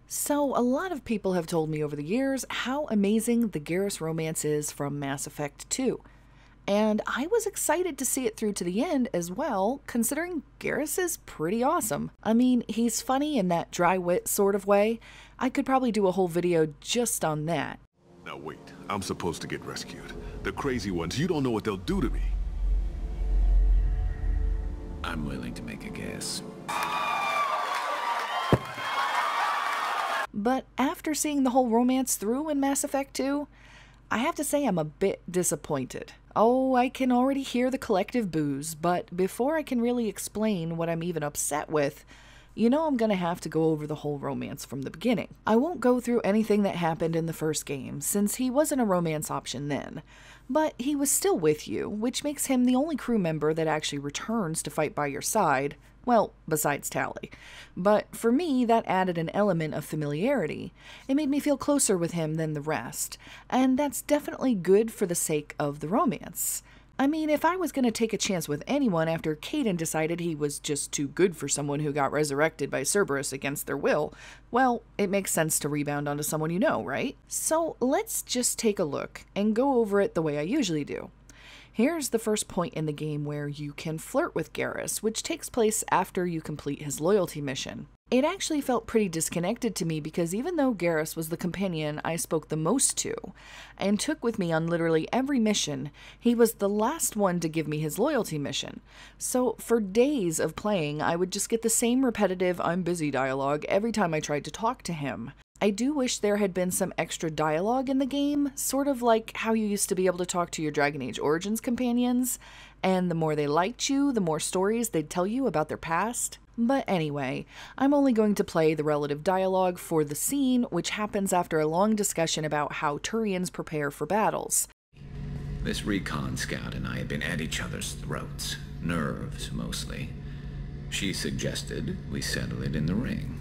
So, a lot of people have told me over the years how amazing the Garrus romance is from Mass Effect 2. And I was excited to see it through to the end as well, considering Garrus is pretty awesome. I mean, he's funny in that dry wit sort of way. I could probably do a whole video just on that. Now wait, I'm supposed to get rescued. The crazy ones, you don't know what they'll do to me. I'm willing to make a guess. But after seeing the whole romance through in Mass Effect 2, I have to say I'm a bit disappointed. Oh, I can already hear the collective boos, but before I can really explain what I'm even upset with, you know I'm gonna have to go over the whole romance from the beginning. I won't go through anything that happened in the first game, since he wasn't a romance option then, but he was still with you, which makes him the only crew member that actually returns to fight by your side. Well, besides Tally. But for me, that added an element of familiarity. It made me feel closer with him than the rest, and that's definitely good for the sake of the romance. I mean, if I was going to take a chance with anyone after Kaidan decided he was just too good for someone who got resurrected by Cerberus against their will, well, it makes sense to rebound onto someone you know, right? So let's just take a look and go over it the way I usually do. Here's the first point in the game where you can flirt with Garrus, which takes place after you complete his loyalty mission. It actually felt pretty disconnected to me because even though Garrus was the companion I spoke the most to, and took with me on literally every mission, he was the last one to give me his loyalty mission. So for days of playing, I would just get the same repetitive "I'm busy" dialogue every time I tried to talk to him. I do wish there had been some extra dialogue in the game, sort of like how you used to be able to talk to your Dragon Age Origins companions, and the more they liked you, the more stories they'd tell you about their past. But anyway, I'm only going to play the relative dialogue for the scene, which happens after a long discussion about how Turians prepare for battles. This recon scout and I had been at each other's throats. Nerves, mostly. She suggested we settle it in the ring.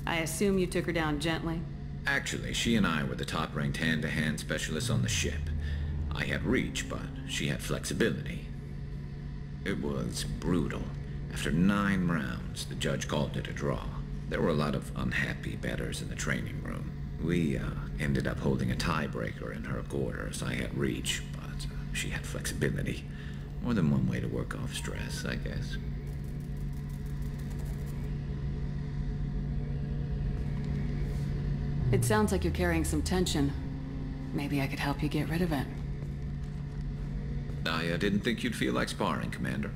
I assume you took her down gently? Actually, she and I were the top-ranked hand-to-hand specialists on the ship. I had reach, but she had flexibility. It was brutal. After 9 rounds, the judge called it a draw. There were a lot of unhappy bettors in the training room. We ended up holding a tiebreaker in her quarters. I had reach, but she had flexibility. More than one way to work off stress, I guess. It sounds like you're carrying some tension. Maybe I could help you get rid of it. I didn't think you'd feel like sparring, Commander.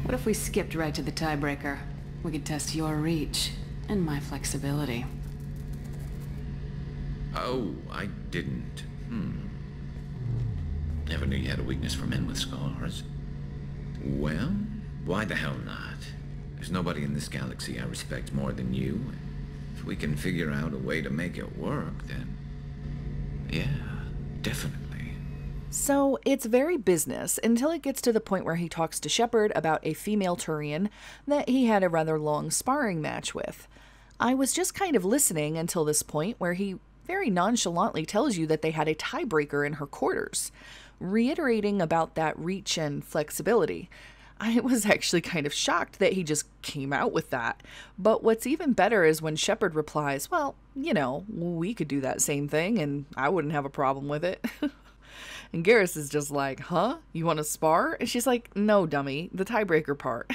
What if we skipped right to the tiebreaker? We could test your reach and my flexibility. Oh, I didn't. Never knew you had a weakness for men with scars. Well, why the hell not? There's nobody in this galaxy I respect more than you. If we can figure out a way to make it work, then... yeah, definitely. So it's very business until it gets to the point where he talks to Shepard about a female Turian that he had a rather long sparring match with. I was just kind of listening until this point where he very nonchalantly tells you that they had a tiebreaker in her quarters, reiterating about that reach and flexibility. I was actually kind of shocked that he just came out with that. But what's even better is when Shepard replies, well, you know, we could do that same thing and I wouldn't have a problem with it. And Garrus is just like, huh? You want to spar? And she's like, no, dummy, the tiebreaker part.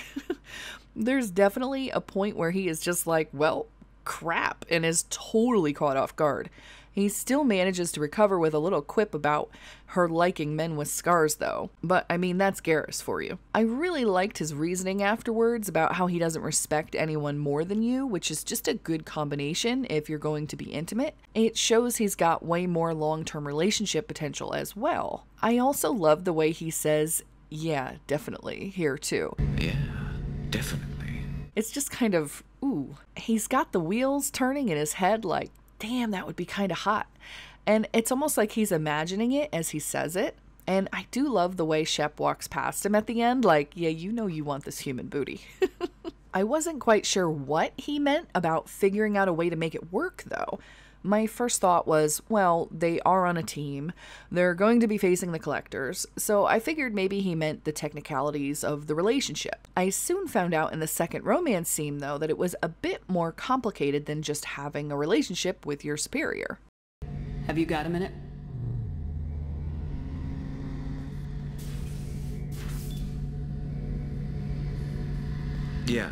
There's definitely a point where he is just like, well, crap, and is totally caught off guard. He still manages to recover with a little quip about her liking men with scars, though. But, I mean, that's Garrus for you. I really liked his reasoning afterwards about how he doesn't respect anyone more than you, which is just a good combination if you're going to be intimate. It shows he's got way more long-term relationship potential as well. I also love the way he says, yeah, definitely, here too. Yeah, definitely. It's just kind of, ooh. He's got the wheels turning in his head like, damn, that would be kind of hot. And it's almost like he's imagining it as he says it. And I do love the way Shep walks past him at the end, like, yeah, you know you want this human booty. I wasn't quite sure what he meant about figuring out a way to make it work, though. My first thought was, well, they are on a team, they're going to be facing the collectors, so I figured maybe he meant the technicalities of the relationship. I soon found out in the second romance scene, though, that it was a bit more complicated than just having a relationship with your superior. Have you got a minute? Yeah.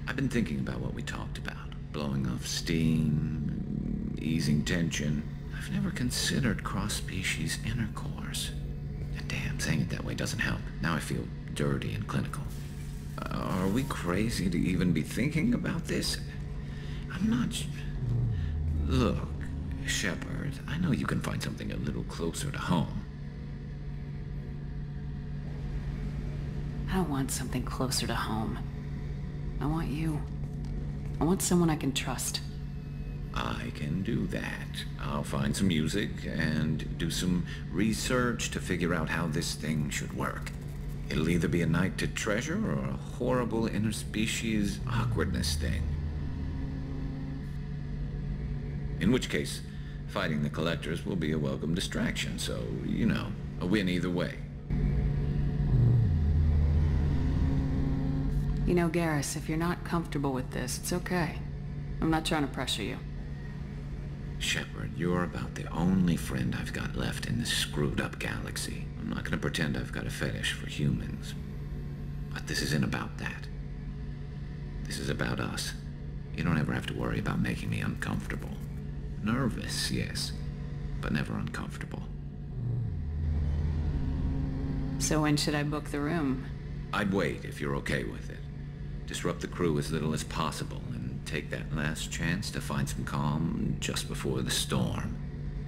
I've been thinking about what we talked about. Blowing off steam, easing tension. I've never considered cross-species intercourse. And damn, saying it that way doesn't help. Now I feel dirty and clinical. Are we crazy to even be thinking about this? I'm not... Look, Shepard, I know you can find something a little closer to home. I don't want something closer to home. I want you. I want someone I can trust. I can do that. I'll find some music and do some research to figure out how this thing should work. It'll either be a night to treasure or a horrible interspecies awkwardness thing. In which case, fighting the collectors will be a welcome distraction, so, you know, a win either way. You know, Garrus, if you're not comfortable with this, it's okay. I'm not trying to pressure you. Shepard, you're about the only friend I've got left in this screwed-up galaxy. I'm not gonna pretend I've got a fetish for humans. But this isn't about that. This is about us. You don't ever have to worry about making me uncomfortable. Nervous, yes, but never uncomfortable. So when should I book the room? I'd wait if you're okay with it. Disrupt the crew as little as possible and take that last chance to find some calm just before the storm.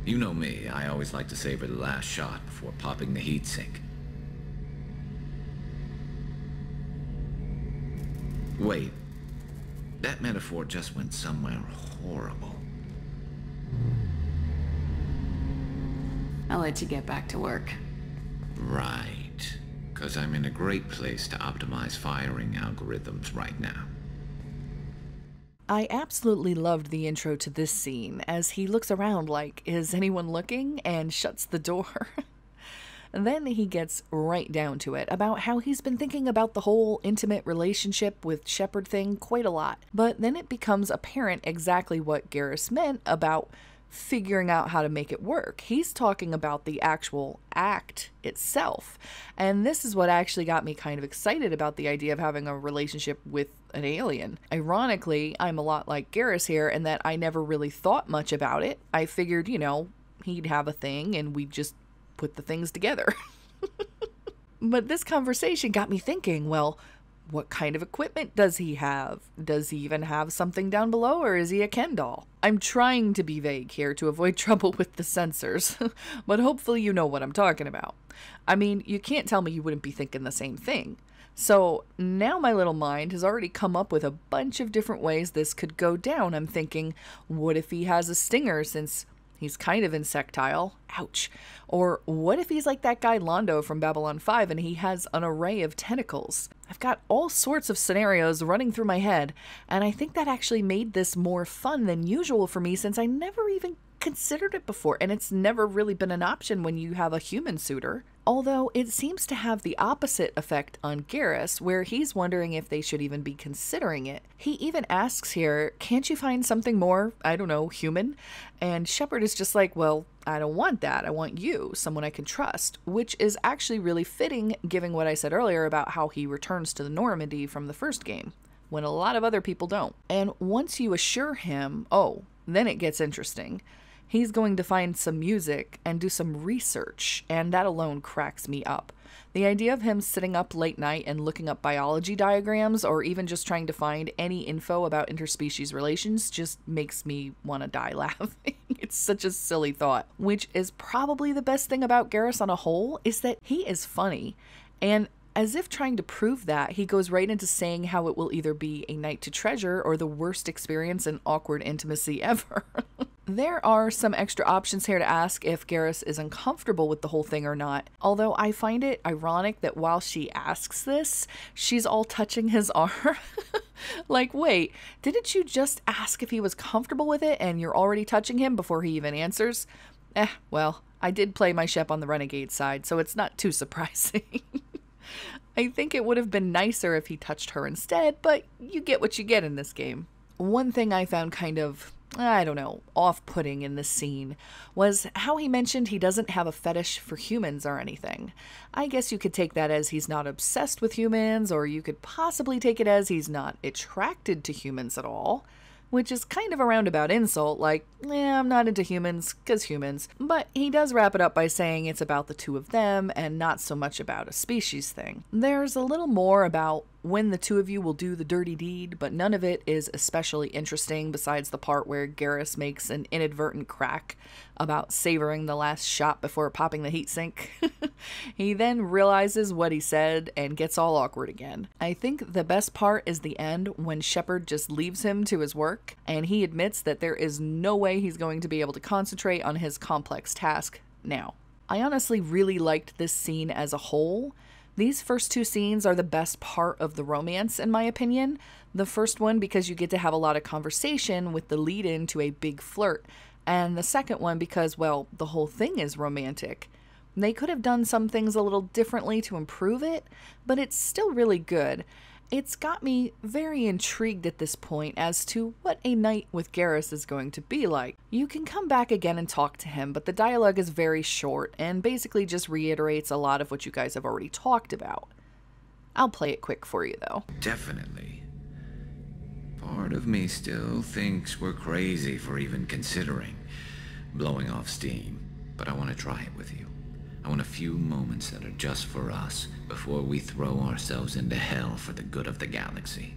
You know me, I always like to savor the last shot before popping the heatsink. Wait, that metaphor just went somewhere horrible. I'll let you get back to work. Right. Because I'm in a great place to optimize firing algorithms right now. I absolutely loved the intro to this scene, as he looks around like, is anyone looking? And shuts the door. And then he gets right down to it, about how he's been thinking about the whole intimate relationship with Shepard thing quite a lot. But then it becomes apparent exactly what Garrus meant about figuring out how to make it work. He's talking about the actual act itself. And this is what actually got me kind of excited about the idea of having a relationship with an alien. Ironically, I'm a lot like Garrus here in that I never really thought much about it. I figured, you know, he'd have a thing and we'd just put the things together. But this conversation got me thinking, well, what kind of equipment does he have? Does he even have something down below, or is he a Ken doll? I'm trying to be vague here to avoid trouble with the censors, but hopefully you know what I'm talking about. I mean, you can't tell me you wouldn't be thinking the same thing. So now my little mind has already come up with a bunch of different ways this could go down. I'm thinking, what if he has a stinger since he's kind of insectile? Ouch. Or what if he's like that guy Londo from Babylon 5 and he has an array of tentacles? I've got all sorts of scenarios running through my head, and I think that actually made this more fun than usual for me since I never even considered it before, and it's never really been an option when you have a human suitor. Although it seems to have the opposite effect on Garrus, where he's wondering if they should even be considering it. He even asks here, can't you find something more, I don't know, human? And Shepard is just like, well, I don't want that. I want you, someone I can trust, which is actually really fitting given what I said earlier about how he returns to the Normandy from the first game, when a lot of other people don't. And once you assure him, oh, then it gets interesting. He's going to find some music and do some research, and that alone cracks me up. The idea of him sitting up late night and looking up biology diagrams, or even just trying to find any info about interspecies relations, just makes me want to die laughing. It's such a silly thought. Which is probably the best thing about Garrus on a whole, is that he is funny. And as if trying to prove that, he goes right into saying how it will either be a night to treasure or the worst experience in awkward intimacy ever. There are some extra options here to ask if Garrus is uncomfortable with the whole thing or not, although I find it ironic that while she asks this, she's all touching his arm. Like, wait, didn't you just ask if he was comfortable with it and you're already touching him before he even answers? Well, I did play my shep on the renegade side, so it's not too surprising. I think it would have been nicer if he touched her instead, but you get what you get in this game. One thing I found kind of, I don't know, off-putting in this scene was how he mentioned he doesn't have a fetish for humans or anything. I guess you could take that as he's not obsessed with humans, or you could possibly take it as he's not attracted to humans at all. Which is kind of a roundabout insult, like, I'm not into humans, 'cause humans. But he does wrap it up by saying it's about the two of them and not so much about a species thing. There's a little more about when the two of you will do the dirty deed, but none of it is especially interesting besides the part where Garrus makes an inadvertent crack about savoring the last shot before popping the heatsink. He then realizes what he said and gets all awkward again. I think the best part is the end when Shepard just leaves him to his work and he admits that there is no way he's going to be able to concentrate on his complex task now. I honestly really liked this scene as a whole. These first two scenes are the best part of the romance, in my opinion. The first one because you get to have a lot of conversation with the lead-in to a big flirt, and the second one because, well, the whole thing is romantic. They could have done some things a little differently to improve it, but it's still really good. It's got me very intrigued at this point as to what a night with Garrus is going to be like. You can come back again and talk to him, but the dialogue is very short and basically just reiterates a lot of what you guys have already talked about. I'll play it quick for you though. Definitely. Part of me still thinks we're crazy for even considering blowing off steam, but I want to try it with you. I want a few moments that are just for us before we throw ourselves into hell for the good of the galaxy.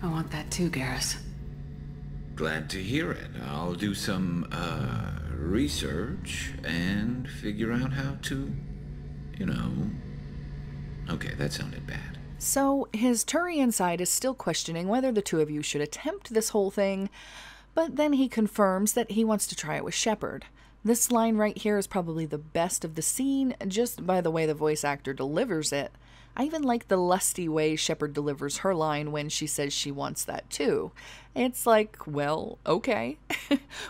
I want that too, Garrus. Glad to hear it. I'll do some, research and figure out how to, Okay, that sounded bad. So, his Turian side is still questioning whether the two of you should attempt this whole thing, but then he confirms that he wants to try it with Shepard. This line right here is probably the best of the scene, just by the way the voice actor delivers it. I even like the lusty way Shepard delivers her line when she says she wants that too. It's like, well, okay.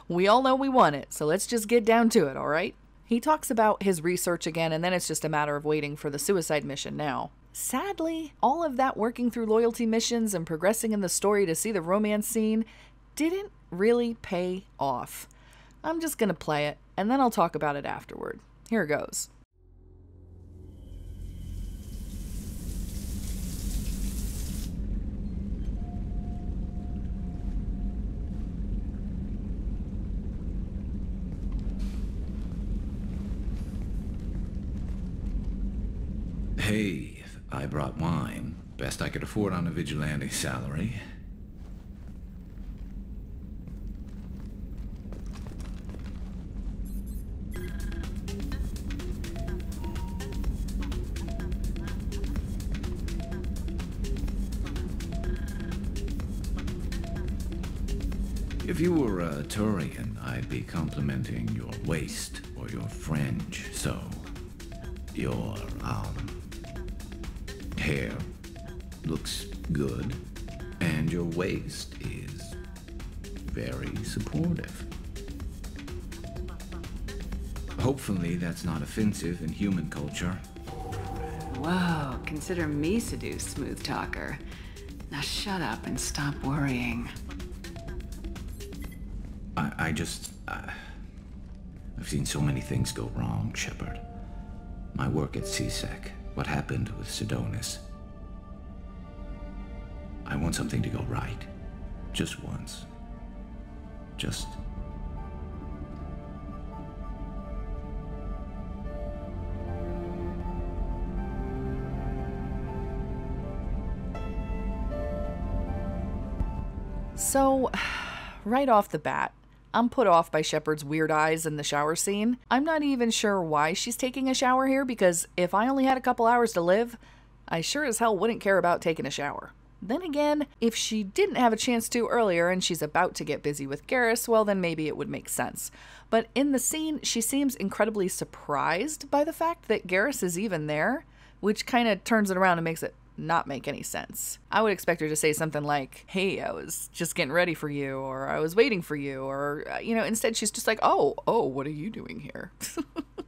We all know we want it, so let's just get down to it, alright? He talks about his research again, and then it's just a matter of waiting for the suicide mission now. Sadly, all of that working through loyalty missions and progressing in the story to see the romance scene didn't really pay off. I'm just gonna play it, and then I'll talk about it afterward. Here it goes. Hey, I brought wine. Best I could afford on a vigilante salary. If you were a Turian, I'd be complimenting your waist or your fringe, so your, hair looks good, and your waist is very supportive. Hopefully that's not offensive in human culture. Whoa, consider me seduced, smooth talker. Now shut up and stop worrying. I've seen so many things go wrong, Shepard. My work at CSEC, what happened with Sidonis. I want something to go right. Just once. Just... So, right off the bat, I'm put off by Shepard's weird eyes in the shower scene. I'm not even sure why she's taking a shower here, because if I only had a couple hours to live, I sure as hell wouldn't care about taking a shower. Then again, if she didn't have a chance to earlier and she's about to get busy with Garrus, well then maybe it would make sense. But in the scene, she seems incredibly surprised by the fact that Garrus is even there, which kind of turns it around and makes it not make any sense. I would expect her to say something like, hey, I was just getting ready for you, or I was waiting for you, or, instead she's just like, oh, what are you doing here?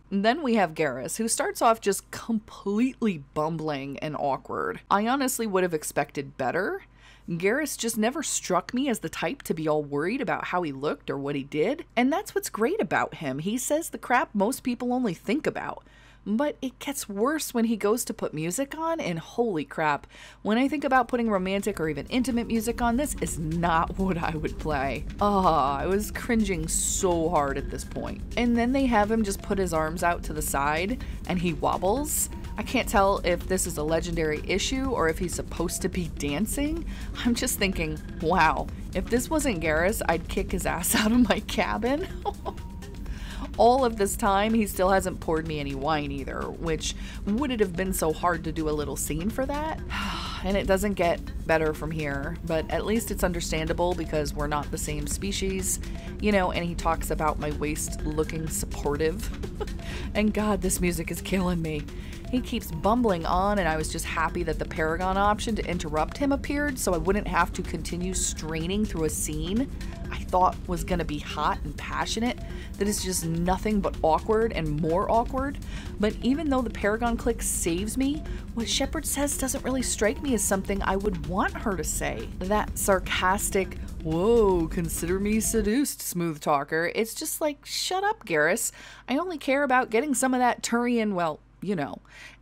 And then we have Garrus, who starts off just completely bumbling and awkward. I honestly would have expected better. Garrus just never struck me as the type to be all worried about how he looked or what he did, and that's what's great about him. He says the crap most people only think about. But it gets worse when he goes to put music on, and holy crap, when I think about putting romantic or even intimate music on, this is not what I would play. I was cringing so hard at this point. And then they have him just put his arms out to the side, and he wobbles. I can't tell if this is a legendary issue or if he's supposed to be dancing. I'm just thinking, wow, if this wasn't Garrus, I'd kick his ass out of my cabin. All of this time, he still hasn't poured me any wine either, which would it have been so hard to do a little scene for that? And it doesn't get better from here, but at least it's understandable because we're not the same species, and he talks about my waist looking supportive. And God, this music is killing me. He keeps bumbling on, and I was just happy that the Paragon option to interrupt him appeared so I wouldn't have to continue straining through a scene I thought was going to be hot and passionate that is just nothing but awkward and more awkward. But even though the Paragon click saves me, what Shepard says doesn't really strike me as something I would want her to say. That sarcastic, whoa, consider me seduced, smooth talker. It's just like, shut up, Garrus. I only care about getting some of that Turian, well,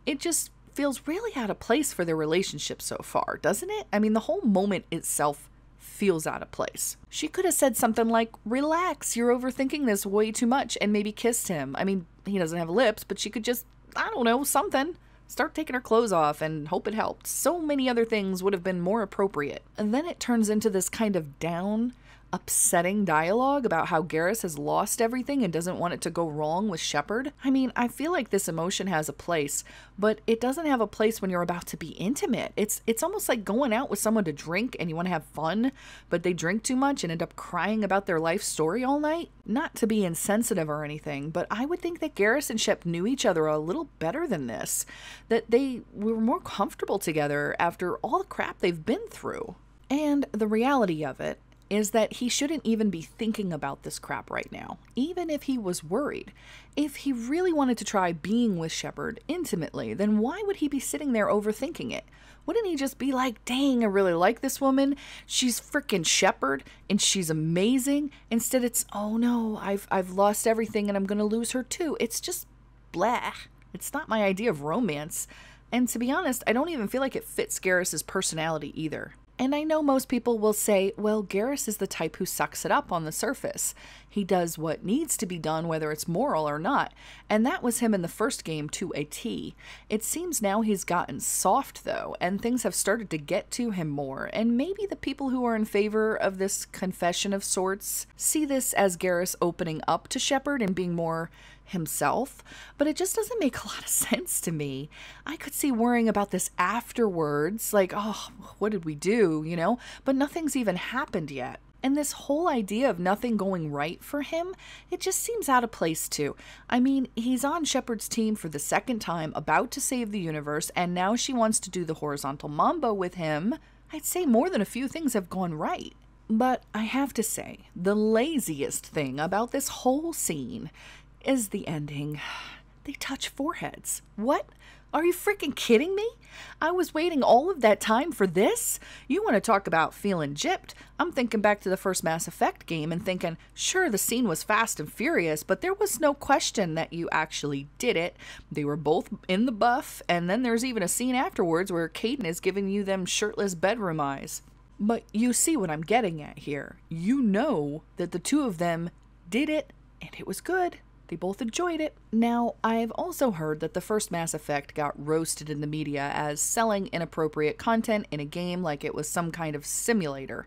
it just feels really out of place for their relationship so far, doesn't it? I mean, the whole moment itself feels out of place. She could have said something like, relax, you're overthinking this way too much, and maybe kissed him. I mean, he doesn't have lips, but she could just, I don't know, something. Start taking her clothes off and hope it helped. So many other things would have been more appropriate. And then it turns into this kind of down, upsetting dialogue about how Garrus has lost everything and doesn't want it to go wrong with Shepard. I mean, I feel like this emotion has a place, but it doesn't have a place when you're about to be intimate. It's almost like going out with someone to drink and you want to have fun, but they drink too much and end up crying about their life story all night. Not to be insensitive or anything, but I would think that Garrus and Shep knew each other a little better than this, that they were more comfortable together after all the crap they've been through. And the reality of it is that he shouldn't even be thinking about this crap right now, even if he was worried. If he really wanted to try being with Shepard intimately, then why would he be sitting there overthinking it? Wouldn't he just be like, dang, I really like this woman, she's freaking Shepard, and she's amazing? Instead it's, oh no, I've lost everything and I'm gonna lose her too. It's just blah. It's not my idea of romance. And to be honest, I don't even feel like it fits Garrus's personality either. And I know most people will say, well, Garrus is the type who sucks it up on the surface. He does what needs to be done, whether it's moral or not. And that was him in the first game to a T. It seems now he's gotten soft, though, and things have started to get to him more. And maybe the people who are in favor of this confession of sorts see this as Garrus opening up to Shepard and being more himself, but it just doesn't make a lot of sense to me. I could see worrying about this afterwards, like, oh, what did we do, but nothing's even happened yet. And this whole idea of nothing going right for him, it just seems out of place too. I mean, he's on Shepard's team for the second time, about to save the universe, and now she wants to do the horizontal mambo with him. I'd say more than a few things have gone right. But I have to say, the laziest thing about this whole scene is the ending. They touch foreheads. What? Are you freaking kidding me? I was waiting all of that time for this? You want to talk about feeling gypped? I'm thinking back to the first Mass Effect game and thinking, sure, the scene was fast and furious, but there was no question that you actually did it. They were both in the buff, and then there's even a scene afterwards where Caden is giving you them shirtless bedroom eyes. But you see what I'm getting at here. You know that the two of them did it, and it was good. They both enjoyed it. Now, I've also heard that the first Mass Effect got roasted in the media as selling inappropriate content in a game like it was some kind of simulator.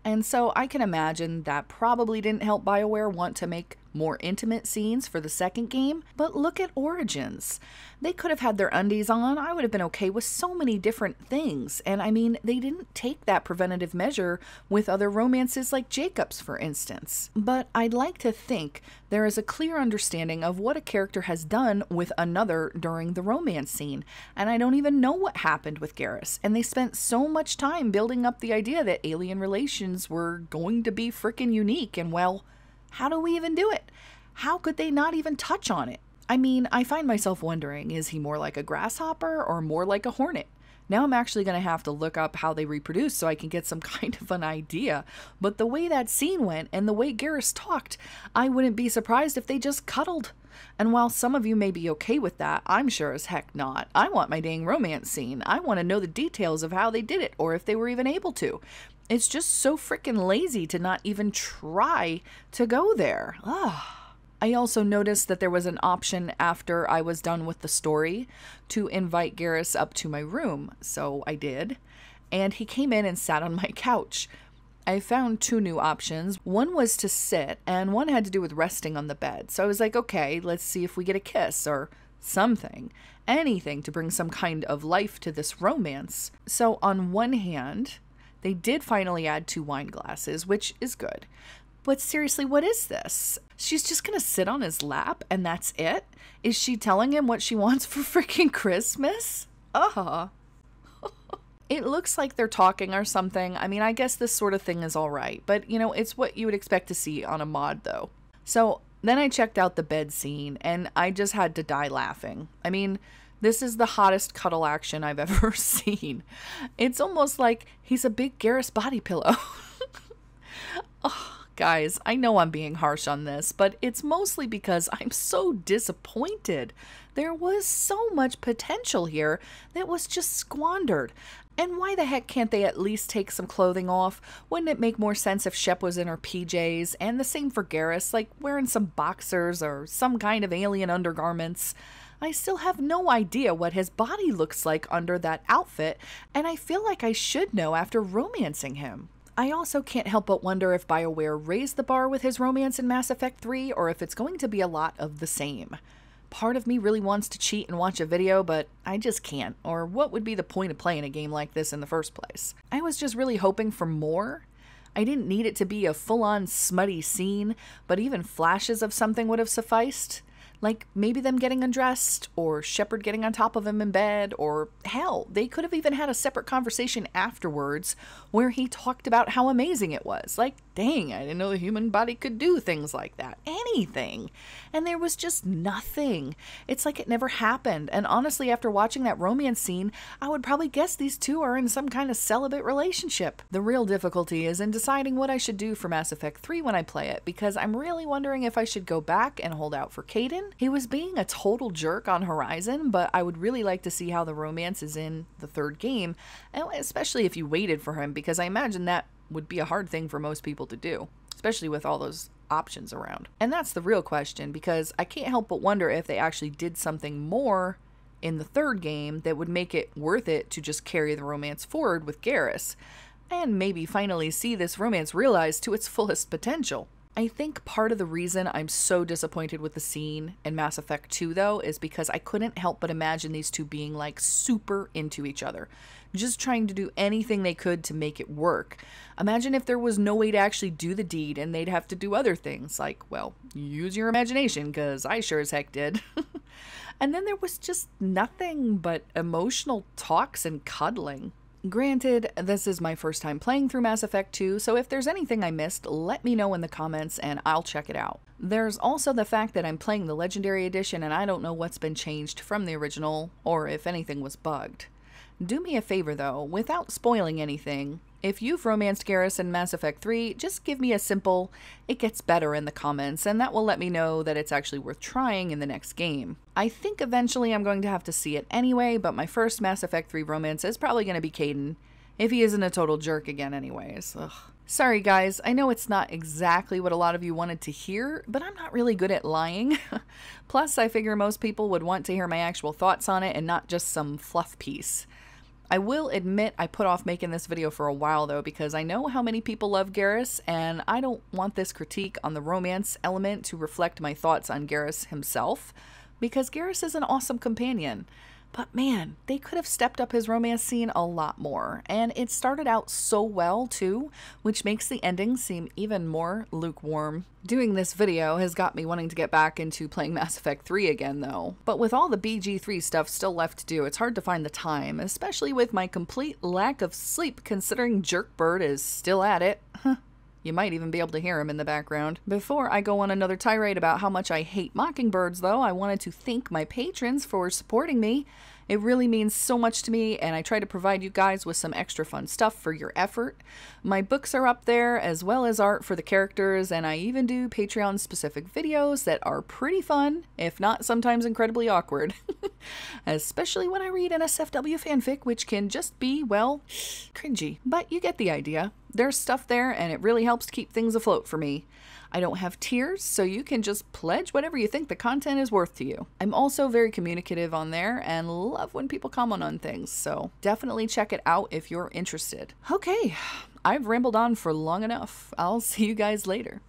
And so I can imagine that probably didn't help BioWare want to make more intimate scenes for the second game, but look at Origins. They could have had their undies on. I would have been okay with so many different things. And I mean, they didn't take that preventative measure with other romances like Jacob's, for instance. But I'd like to think there is a clear understanding of what a character has done with another during the romance scene. And I don't even know what happened with Garrus. And they spent so much time building up the idea that alien relations were going to be frickin' unique. And well, how do we even do it? How could they not even touch on it? I mean, I find myself wondering, is he more like a grasshopper or more like a hornet? Now I'm actually going to have to look up how they reproduce so I can get some kind of an idea. But the way that scene went and the way Garrus talked, I wouldn't be surprised if they just cuddled. And while some of you may be okay with that, I'm sure as heck not. I want my dang romance scene. I want to know the details of how they did it or if they were even able to. It's just so freaking lazy to not even try to go there. Ugh. I also noticed that there was an option after I was done with the story to invite Garrus up to my room, so I did, and he came in and sat on my couch. I found two new options. One was to sit, and one had to do with resting on the bed, so I was like, okay, let's see if we get a kiss, or something. Anything to bring some kind of life to this romance. So on one hand, they did finally add 2 wine glasses, which is good. But seriously, what is this? She's just gonna sit on his lap and that's it? Is she telling him what she wants for freaking Christmas? It looks like they're talking or something. I mean, I guess this sort of thing is alright, but you know, it's what you would expect to see on a mod though. So then I checked out the bed scene and I just had to die laughing. I mean, this is the hottest cuddle action I've ever seen. It's almost like he's a big Garrus body pillow. Oh. Guys, I know I'm being harsh on this, but it's mostly because I'm so disappointed. There was so much potential here that was just squandered. And why the heck can't they at least take some clothing off? Wouldn't it make more sense if Shep was in her PJs? And the same for Garrus, like wearing some boxers or some kind of alien undergarments. I still have no idea what his body looks like under that outfit, and I feel like I should know after romancing him. I also can't help but wonder if BioWare raised the bar with his romance in Mass Effect 3 or if it's going to be a lot of the same. Part of me really wants to cheat and watch a video, but I just can't, or what would be the point of playing a game like this in the first place? I was just really hoping for more. I didn't need it to be a full-on smutty scene, but even flashes of something would have sufficed. Like maybe them getting undressed, or Shepard getting on top of him in bed, or hell, they could have even had a separate conversation afterwards where he talked about how amazing it was. Like, dang, I didn't know the human body could do things like that. Anything. And there was just nothing. It's like it never happened. And honestly, after watching that romance scene, I would probably guess these two are in some kind of celibate relationship. The real difficulty is in deciding what I should do for Mass Effect 3 when I play it, because I'm really wondering if I should go back and hold out for Kaidan. He was being a total jerk on Horizon, but I would really like to see how the romance is in the third game, especially if you waited for him, because I imagine that would be a hard thing for most people to do, especially with all those options around. And that's the real question, because I can't help but wonder if they actually did something more in the third game that would make it worth it to just carry the romance forward with Garrus, and maybe finally see this romance realized to its fullest potential. I think part of the reason I'm so disappointed with the scene in Mass Effect 2 though is because I couldn't help but imagine these two being like super into each other, just trying to do anything they could to make it work. Imagine if there was no way to actually do the deed and they'd have to do other things like, well, use your imagination, because I sure as heck did. And then there was just nothing but emotional talks and cuddling. Granted, this is my first time playing through Mass Effect 2, so if there's anything I missed, let me know in the comments and I'll check it out. There's also the fact that I'm playing the Legendary Edition and I don't know what's been changed from the original, or if anything was bugged. Do me a favor though, without spoiling anything, if you've romanced Garrus in Mass Effect 3, just give me a simple, "it gets better" in the comments, and that will let me know that it's actually worth trying in the next game. I think eventually I'm going to have to see it anyway, but my first Mass Effect 3 romance is probably going to be Kaidan, if he isn't a total jerk again anyways. Ugh. Sorry guys, I know it's not exactly what a lot of you wanted to hear, but I'm not really good at lying. Plus, I figure most people would want to hear my actual thoughts on it and not just some fluff piece. I will admit I put off making this video for a while though, because I know how many people love Garrus, and I don't want this critique on the romance element to reflect my thoughts on Garrus himself, because Garrus is an awesome companion. But man, they could have stepped up his romance scene a lot more, and it started out so well too, which makes the ending seem even more lukewarm. Doing this video has got me wanting to get back into playing Mass Effect 3 again though, but with all the BG3 stuff still left to do, it's hard to find the time, especially with my complete lack of sleep considering Jerkbird is still at it. You might even be able to hear him in the background. Before I go on another tirade about how much I hate mockingbirds though, I wanted to thank my patrons for supporting me. It really means so much to me, and I try to provide you guys with some extra fun stuff for your effort. My books are up there, as well as art for the characters, and I even do Patreon-specific videos that are pretty fun, if not sometimes incredibly awkward. Especially when I read an SFW fanfic, which can just be, well, cringy. But you get the idea. There's stuff there, and it really helps keep things afloat for me. I don't have tiers, so you can just pledge whatever you think the content is worth to you. I'm also very communicative on there and love when people comment on things, so definitely check it out if you're interested. Okay, I've rambled on for long enough. I'll see you guys later.